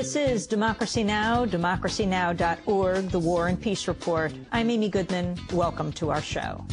This is Democracy Now!, democracynow.org, the War and Peace Report. I'm Amy Goodman. Welcome to our show.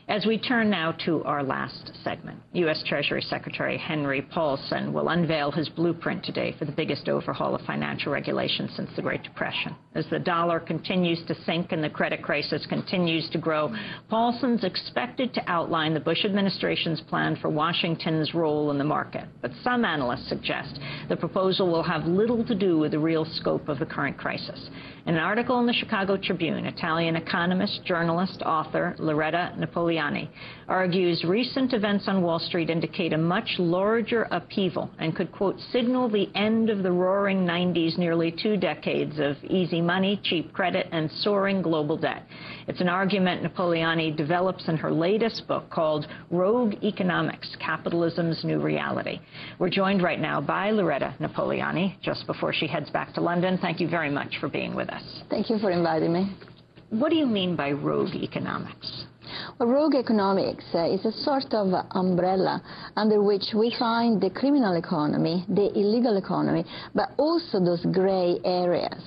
As we turn now to our last segment, U.S. Treasury Secretary Henry Paulson will unveil his blueprint today for the biggest overhaul of financial regulation since the Great Depression. As the dollar continues to sink and the credit crisis continues to grow, Paulson's expected to outline the Bush administration's plan for Washington's role in the market. But some analysts suggest the proposal will have little to do with the real scope of the current crisis. In an article in the Chicago Tribune, Italian economist, journalist, author Loretta Napoleani argues recent events on Wall Street indicate a much larger upheaval and could, quote, signal the end of the roaring 90s, nearly 2 decades of easy money, cheap credit, and soaring global debt. It's an argument Napoleani develops in her latest book called Rogue Economics, Capitalism's New Reality. We're joined right now by Loretta Napoleani just before she heads back to London. Thank you very much for being with us. Thank you for inviting me. What do you mean by rogue economics? Well, rogue economics is a sort of umbrella under which we find the criminal economy, the illegal economy, but also those gray areas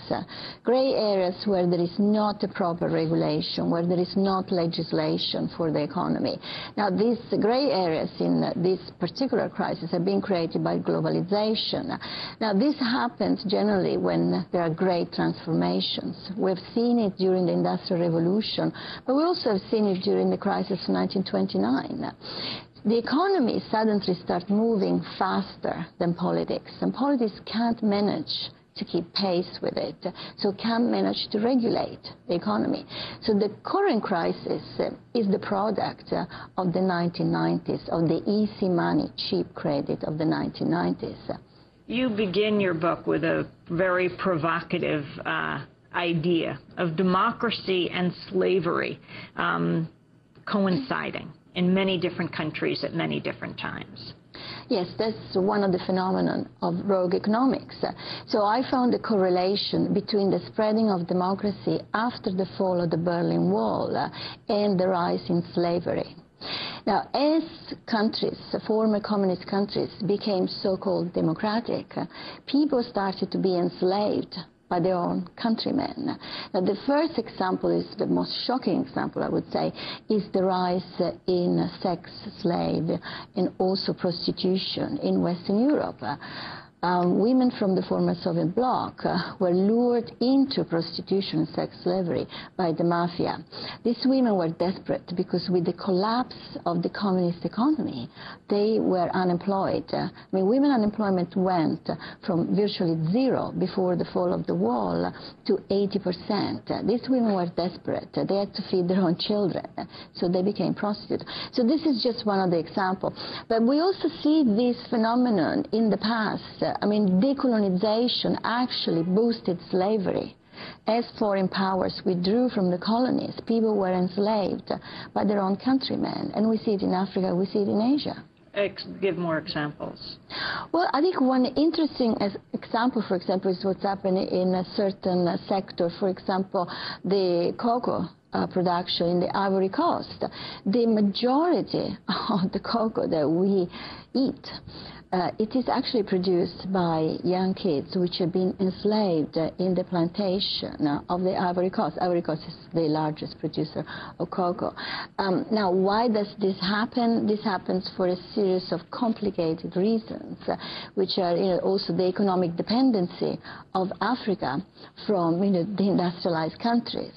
where there is not a proper regulation, where there is not legislation for the economy. Now, these gray areas in this particular crisis have been created by globalization. Now, this happens generally when there are great transformations. We've seen it during the Industrial Revolution, but we also have seen it during the crisis of 1929. The economy suddenly starts moving faster than politics, and politics can't manage to keep pace with it, so can't manage to regulate the economy. So the current crisis is the product of the 1990s, of the easy money, cheap credit of the 1990s. You begin your book with a very provocative idea of democracy and slavery coinciding in many different countries at many different times. Yes, that's one of the phenomena of rogue economics. So I found a correlation between the spreading of democracy after the fall of the Berlin Wall and the rise in slavery. Now, as countries, former communist countries, became so-called democratic, people started to be enslaved by their own countrymen. Now, the first example is the most shocking example, I would say, is the rise in sex slave and also prostitution in Western Europe. Women from the former Soviet bloc were lured into prostitution and sex slavery by the mafia. These women were desperate because with the collapse of the communist economy, they were unemployed. I mean, women unemployment went from virtually zero before the fall of the wall to 80%. These women were desperate. They had to feed their own children, so they became prostitutes. So this is just one of the examples. But we also see this phenomenon in the past. I mean, decolonization actually boosted slavery. As foreign powers withdrew from the colonies, people were enslaved by their own countrymen. And we see it in Africa, we see it in Asia. Give more examples. Well, I think one interesting example, for example, is what's happening in a certain sector. For example, the cocoa production in the Ivory Coast. The majority of the cocoa that we eat, it is actually produced by young kids which have been enslaved in the plantation of the Ivory Coast. Ivory Coast is the largest producer of cocoa. Now, why does this happen? This happens for a series of complicated reasons, which are also the economic dependency of Africa from the industrialized countries.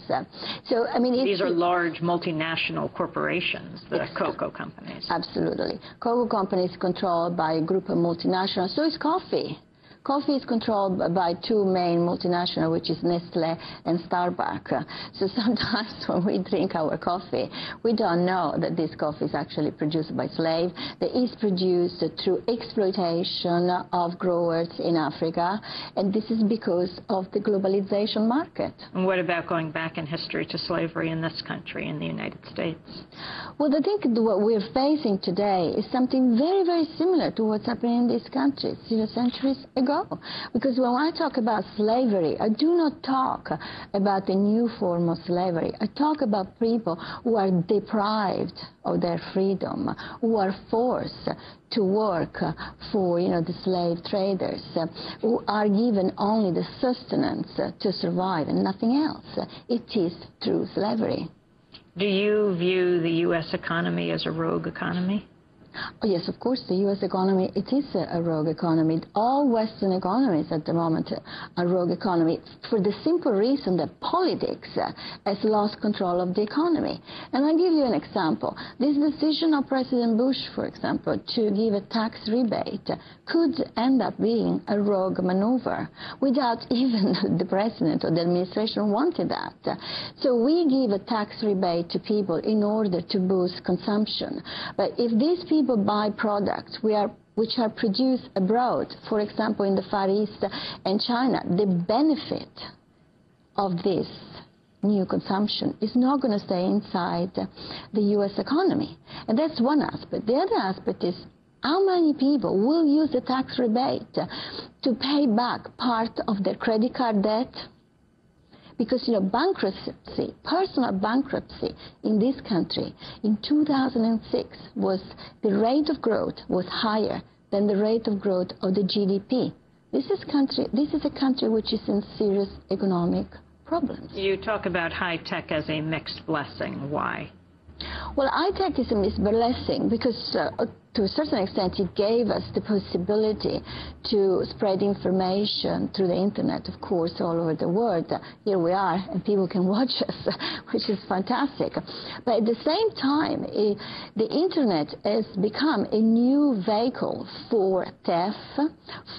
So, I mean, these are large multinational corporations, the yes, cocoa companies. Absolutely. Cocoa companies controlled by a group of multinationals. So is coffee. Coffee is controlled by two main multinationals, which is Nestle and Starbucks. So sometimes when we drink our coffee, we don't know that this coffee is actually produced by slaves. That is produced through exploitation of growers in Africa, and this is because of the globalization market. And what about going back in history to slavery in this country, in the United States? Well, I think what we're facing today is something very, very similar to what's happening in these countries, centuries ago. go. Because when I talk about slavery, I do not talk about a new form of slavery. I talk about people who are deprived of their freedom, who are forced to work for, the slave traders, who are given only the sustenance to survive and nothing else. It is true slavery. Do you view the U.S. economy as a rogue economy? Oh, yes, of course, the U.S. economy, it is a rogue economy. All Western economies at the moment are rogue economy for the simple reason that politics has lost control of the economy. And I'll give you an example. This decision of President Bush, for example, to give a tax rebate could end up being a rogue maneuver without even the president or the administration wanting that. So we give a tax rebate to people in order to boost consumption. But if these people buy products which are produced abroad, for example, in the Far East and China, the benefit of this new consumption is not going to stay inside the U.S. economy. And that's one aspect. The other aspect is how many people will use the tax rebate to pay back part of their credit card debt? Because, bankruptcy, personal bankruptcy in this country in 2006 the rate of growth was higher than the rate of growth of the GDP. This is a country which is in serious economic problems. You talk about high tech as a mixed blessing. Why? Well, high tech is a mixed blessing because to a certain extent, it gave us the possibility to spread information through the internet, of course, all over the world. Here we are, and people can watch us, which is fantastic. But at the same time, the internet has become a new vehicle for theft,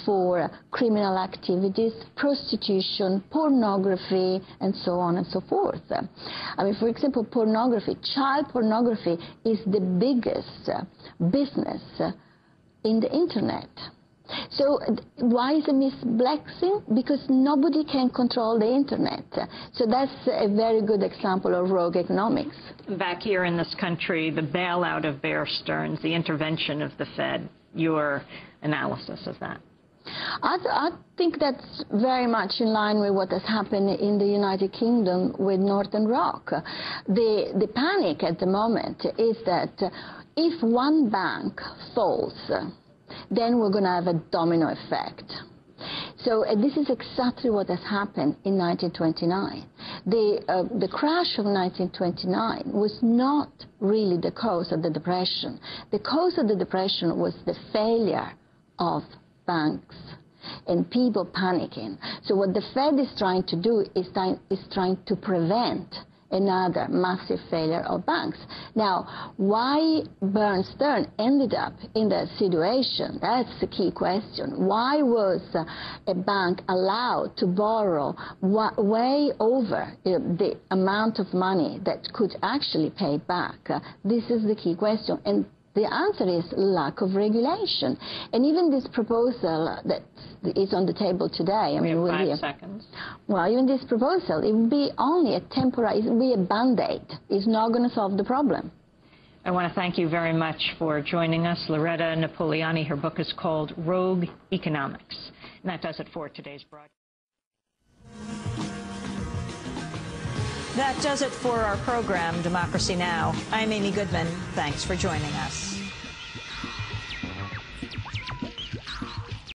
for criminal activities, prostitution, pornography, and so on and so forth. I mean, for example, pornography, child pornography is the biggest business in the internet. So why is it misblessing? Because nobody can control the internet. So that's a very good example of rogue economics. Back here in this country, the bailout of Bear Stearns, the intervention of the Fed, your analysis of that? I think that's very much in line with what has happened in the United Kingdom with Northern Rock. The panic at the moment is that if one bank falls, then we're going to have a domino effect. So this is exactly what has happened in 1929. The crash of 1929 was not really the cause of the Depression. The cause of the Depression was the failure of banks and people panicking. So what the Fed is trying to do is trying to prevent another massive failure of banks. Now, why Bear Stearns ended up in that situation, that's the key question. Why was a bank allowed to borrow way over the amount of money that could actually pay back? This is the key question. And the answer is lack of regulation. And even this proposal that is on the table today, we have 5 seconds. Well, even this proposal, it would be only a temporary, it would be a band-aid. It's not going to solve the problem. I want to thank you very much for joining us. Loretta Napoleani, her book is called Rogue Economics. And that does it for today's broadcast. That does it for our program, Democracy Now! I'm Amy Goodman. Thanks for joining us.